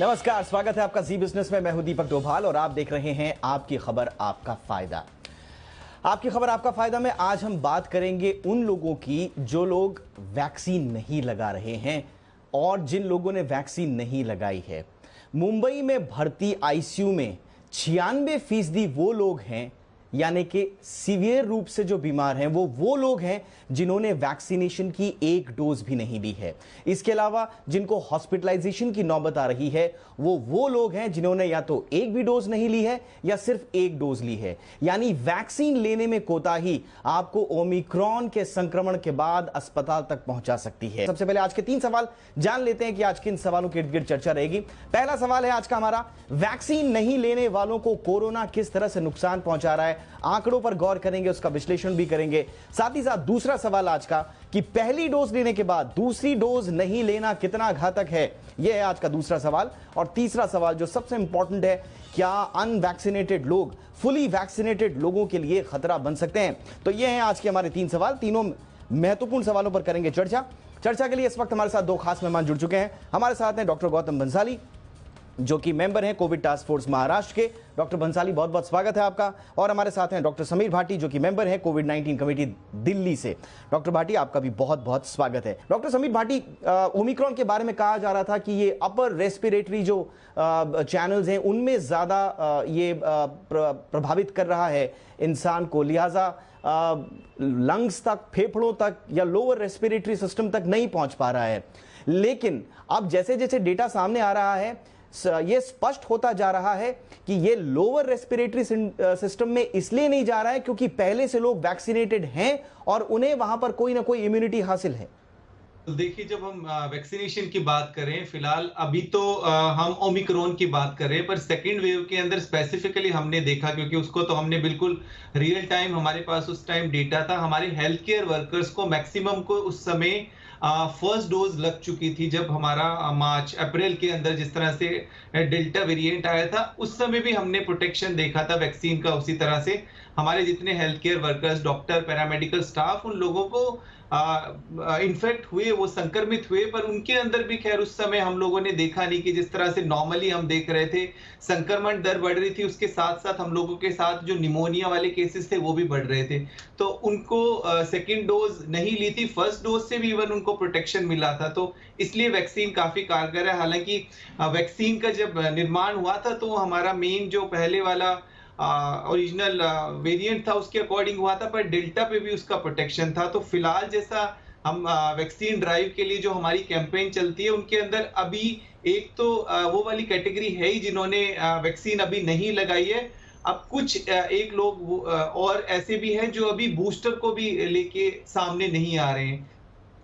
नमस्कार, स्वागत है आपका जी बिजनेस में। मैं हूं दीपक डोभाल और आप देख रहे हैं आपकी खबर आपका फायदा। आपकी खबर आपका फायदा में आज हम बात करेंगे उन लोगों की जो लोग वैक्सीन नहीं लगा रहे हैं और जिन लोगों ने वैक्सीन नहीं लगाई है। मुंबई में भर्ती आईसीयू में 96% वो लोग हैं, यानी कि सीवियर रूप से जो बीमार हैं वो लोग हैं जिन्होंने वैक्सीनेशन की एक डोज भी नहीं ली है। इसके अलावा जिनको हॉस्पिटलाइजेशन की नौबत आ रही है वो लोग हैं जिन्होंने या तो एक भी डोज नहीं ली है या सिर्फ एक डोज ली है। यानी वैक्सीन लेने में कोताही आपको ओमिक्रॉन के संक्रमण के बाद अस्पताल तक पहुंचा सकती है। सबसे पहले आज के 3 सवाल जान लेते हैं कि आज किन सवालों के इर्द गिर्द चर्चा रहेगी। पहला सवाल है आज का हमारा, वैक्सीन नहीं लेने वालों को कोरोना किस तरह से नुकसान पहुंचा रहा है। आंकड़ों पर गौर करेंगे, उसका विश्लेषण भी करेंगे। साथ ही साथ दूसरा सवाल आज का कि पहली डोज लेने के बाद दूसरी डोज नहीं लेना कितना घातक है, यह है आज का दूसरा सवाल। और तीसरा सवाल जो सबसे इंपॉर्टेंट है, क्या अनवैक्सीनेटेड लोग फुली वैक्सीनेटेड लोगों के लिए खतरा बन सकते हैं। तो ये हैं आज के हमारे 3 सवाल। तीनों महत्वपूर्ण सवालों पर करेंगे चर्चा के लिए इस वक्त हमारे साथ 2 खास मेहमान जुड़ चुके हैं। हमारे साथ हैं डॉक्टर गौतम बंसाली, जो कि मेंबर हैं कोविड टास्क फोर्स महाराष्ट्र के। डॉक्टर बंसाली, बहुत बहुत स्वागत है आपका। और हमारे साथ हैं डॉक्टर समीर भाटी, जो कि मेंबर हैं कोविड-19 कमेटी दिल्ली से। डॉक्टर भाटी, आपका भी बहुत बहुत स्वागत है। डॉक्टर समीर भाटी, ओमिक्रॉन के बारे में कहा जा रहा था कि ये अपर रेस्पिरेटरी जो चैनल्स हैं उनमें ज़्यादा ये प्रभावित कर रहा है इंसान को, लिहाजा लंग्स तक, फेफड़ों तक या लोअर रेस्पिरेटरी सिस्टम तक नहीं पहुंच पा रहा है। लेकिन अब जैसे जैसे डेटा सामने आ रहा है, ये स्पष्ट होता जा रहा है कि ये लोअर रेस्पिरेटरी सिस्टम में इसलिए नहीं जा रहा है क्योंकि पहले से लोग वैक्सीनेटेड हैं और उन्हें वहां पर कोई ना कोई इम्यूनिटी हासिल है। तो देखिए, जब हम वैक्सीनेशन की बात करें, फिलहाल अभी तो हम ओमिक्रॉन की बात कर रहे हैं, पर सेकेंड वेव के अंदर स्पेसिफिकली हमने देखा, क्योंकि उसको तो हमने बिल्कुल रियल टाइम, हमारे पास उस टाइम डेटा था। हमारे हेल्थ केयर वर्कर्स को मैक्सिमम को उस समय फर्स्ट डोज लग चुकी थी, जब हमारा मार्च अप्रैल के अंदर जिस तरह से डेल्टा वेरिएंट आया था, उस समय भी हमने प्रोटेक्शन देखा था वैक्सीन का। उसी तरह से हमारे जितने health care workers, doctor, paramedical staff, उन लोगों को इन्फेक्ट हुए, वो संक्रमित हुए, पर उनके अंदर भी खैर उस समय हम लोगों ने देखा नहीं कि जिस तरह से नॉर्मली हम देख रहे थे संक्रमण दर बढ़ रही थी, उसके साथ साथ हम लोगों के साथ जो निमोनिया वाले केसेस थे वो भी बढ़ रहे थे। तो उनको सेकेंड डोज नहीं ली थी, फर्स्ट डोज से भी इवन उनको प्रोटेक्शन मिला था, तो इसलिए वैक्सीन काफी कारगर है। हालांकि वैक्सीन का जब निर्माण हुआ था तो हमारा मेन जो पहले वाला ओरिजिनल वेरिएंट था उसके अकॉर्डिंग हुआ था, पर डेल्टा पे भी उसका प्रोटेक्शन था। तो फिलहाल जैसा हम वैक्सीन ड्राइव के लिए जो हमारी कैंपेन चलती है, उनके अंदर अभी एक तो वो वाली कैटेगरी है ही जिन्होंने वैक्सीन अभी नहीं लगाई है। अब कुछ एक लोग और ऐसे भी हैं जो अभी बूस्टर को भी लेके सामने नहीं आ रहे हैं।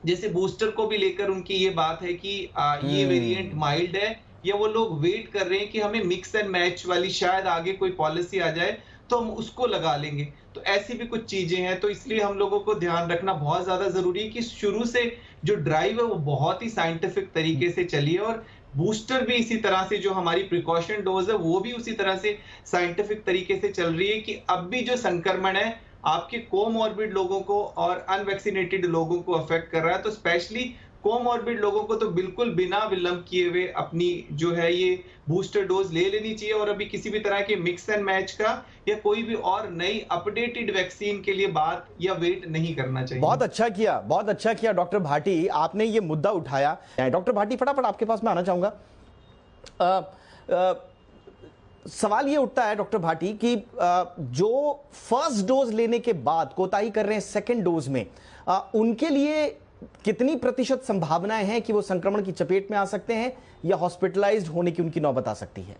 जैसे बूस्टर को भी लेकर उनकी ये बात है कि ये वेरिएंट माइल्ड है, या वो लोग वेट कर रहे हैं कि हमें मिक्स एंड मैच वाली शायद आगे कोई पॉलिसी आ जाए तो हम उसको लगा लेंगे। तो ऐसी भी कुछ चीजें हैं, तो इसलिए हम लोगों को ध्यान रखना बहुत ज्यादा जरूरी है कि शुरू से जो ड्राइव है वो बहुत ही साइंटिफिक तरीके से चली है, और बूस्टर भी इसी तरह से, जो हमारी प्रिकॉशन डोज है वो भी उसी तरह से साइंटिफिक तरीके से चल रही है कि अब भी जो संक्रमण है आपके कोमॉर्बिड लोगों को और अनवैक्सीनेटेड लोगों को अफेक्ट कर रहा है। तो स्पेशली कोमॉर्बिड लोगों को तो बिल्कुल बिना विलंब किए हुए अपनी जो है ये बूस्टर डोज ले लेनी चाहिए, और अभी किसी भी तरह के मिक्स एंड मैच का या कोई भी और नई अपडेटेड वैक्सीन के लिए बात या वेट नहीं करना चाहिए। बहुत अच्छा किया डॉक्टर भाटी, आपने ये मुद्दा उठाया। डॉक्टर भाटी, फटाफट आपके पास मैं आना चाहूंगा। सवाल ये उठता है डॉक्टर भाटी कि जो फर्स्ट डोज लेने के बाद कोताही कर रहे हैं सेकेंड डोज में, उनके लिए कितनी प्रतिशत संभावनाएं हैं कि वो संक्रमण की चपेट में आ सकते हैं या हॉस्पिटलाइज्ड होने की उनकी नौबत आ सकती है?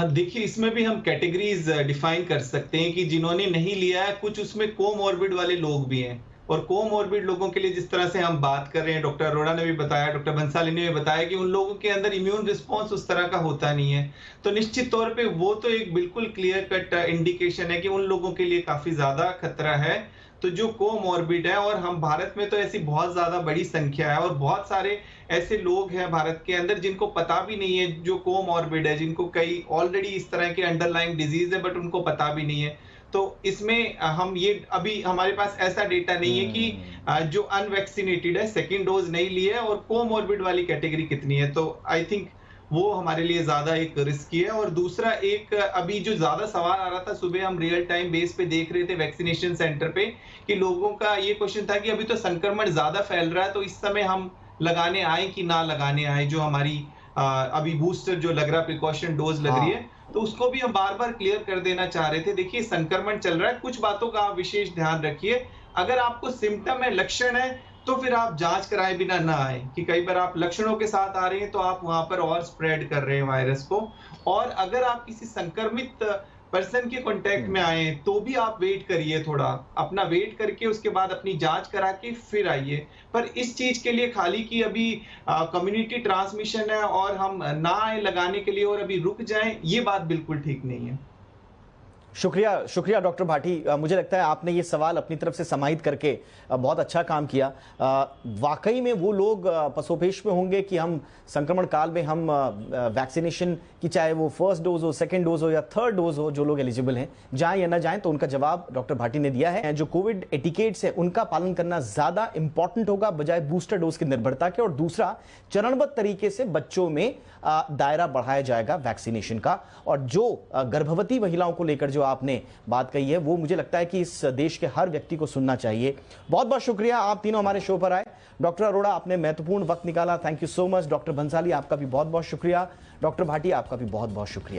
देखिए, इसमें भी हम कैटेगरीज डिफाइन कर सकते हैं कि जिन्होंने नहीं लिया है, कुछ उसमें कोमॉर्बिड वाले लोग भी हैं, और कोमॉर्बिड लोगों के लिए जिस तरह से हम बात कर रहे हैं, डॉक्टर अरोड़ा ने भी बताया, डॉक्टर बंसाली ने भी बताया कि उन लोगों के अंदर इम्यून रिस्पॉन्स उस तरह का होता नहीं है। तो निश्चित तौर पे वो तो एक बिल्कुल क्लियर कट इंडिकेशन है कि उन लोगों के लिए काफी ज्यादा खतरा है। तो जो कोमॉर्बिड है, और हम भारत में तो ऐसी बहुत ज्यादा बड़ी संख्या है, और बहुत सारे ऐसे लोग हैं भारत के अंदर जिनको पता भी नहीं है, जो कोमॉर्बिड है, जिनको कई ऑलरेडी इस तरह के अंडरलाइंग डिजीज है बट उनको पता भी नहीं है। तो इसमें हम ये अभी हमारे पास ऐसा डेटा नहीं है कि जो अनवैक्सीनेटेड है, सेकेंड डोज नहीं ली है, और कोमॉर्बिड वाली कैटेगरी कितनी है। तो आई थिंक वो हमारे लिए ज्यादा एक रिस्की है। और दूसरा एक अभी जो ज्यादा सवाल आ रहा था, सुबह हम रियल टाइम बेस पे देख रहे थे वैक्सीनेशन सेंटर पे, कि लोगों का ये क्वेश्चन था कि अभी तो संक्रमण ज्यादा फैल रहा है, तो इस समय हम लगाने आए कि ना लगाने आए, जो हमारी अभी बूस्टर जो लग रहा है, प्रिकॉशन डोज लग रही है, हाँ। तो उसको भी हम बार बार क्लियर कर देना चाह रहे थे। देखिए, संक्रमण चल रहा है, कुछ बातों का आप विशेष ध्यान रखिए। अगर आपको सिम्टम है, लक्षण है, तो फिर आप जांच कराए बिना ना आए, कि कई बार आप लक्षणों के साथ आ रहे हैं तो आप वहां पर और स्प्रेड कर रहे हैं वायरस को। और अगर आप किसी संक्रमित पर्सन के कांटेक्ट में आए तो भी आप वेट करिए, थोड़ा अपना वेट करके उसके बाद अपनी जांच करा के फिर आइए। पर इस चीज के लिए खाली कि अभी कम्युनिटी ट्रांसमिशन है और हम ना आए लगाने के लिए और अभी रुक जाएं, ये बात बिल्कुल ठीक नहीं है। शुक्रिया, शुक्रिया डॉक्टर भाटी। मुझे लगता है आपने ये सवाल अपनी तरफ से समाहित करके बहुत अच्छा काम किया। वाकई में वो लोग पसोपेश में होंगे कि हम संक्रमण काल में हम वैक्सीनेशन की, चाहे वो फर्स्ट डोज हो, सेकंड डोज हो या थर्ड डोज हो, जो लोग एलिजिबल हैं, जाएं या ना जाएं, तो उनका जवाब डॉक्टर भाटी ने दिया है। जो कोविड एटिकेट्स है उनका पालन करना ज्यादा इंपॉर्टेंट होगा बजाय बूस्टर डोज की निर्भरता के। और दूसरा, चरणबद्ध तरीके से बच्चों में दायरा बढ़ाया जाएगा वैक्सीनेशन का। और जो गर्भवती महिलाओं को लेकर जो आपने बात कही है, वो मुझे लगता है कि इस देश के हर व्यक्ति को सुनना चाहिए। बहुत बहुत शुक्रिया, आप तीनों हमारे शो पर आए। डॉक्टर अरोड़ा, आपने महत्वपूर्ण वक्त निकाला, thank you so much. Doctor Bhansali, आपका भी बहुत बहुत शुक्रिया। डॉक्टर भाटी, आपका भी बहुत बहुत शुक्रिया।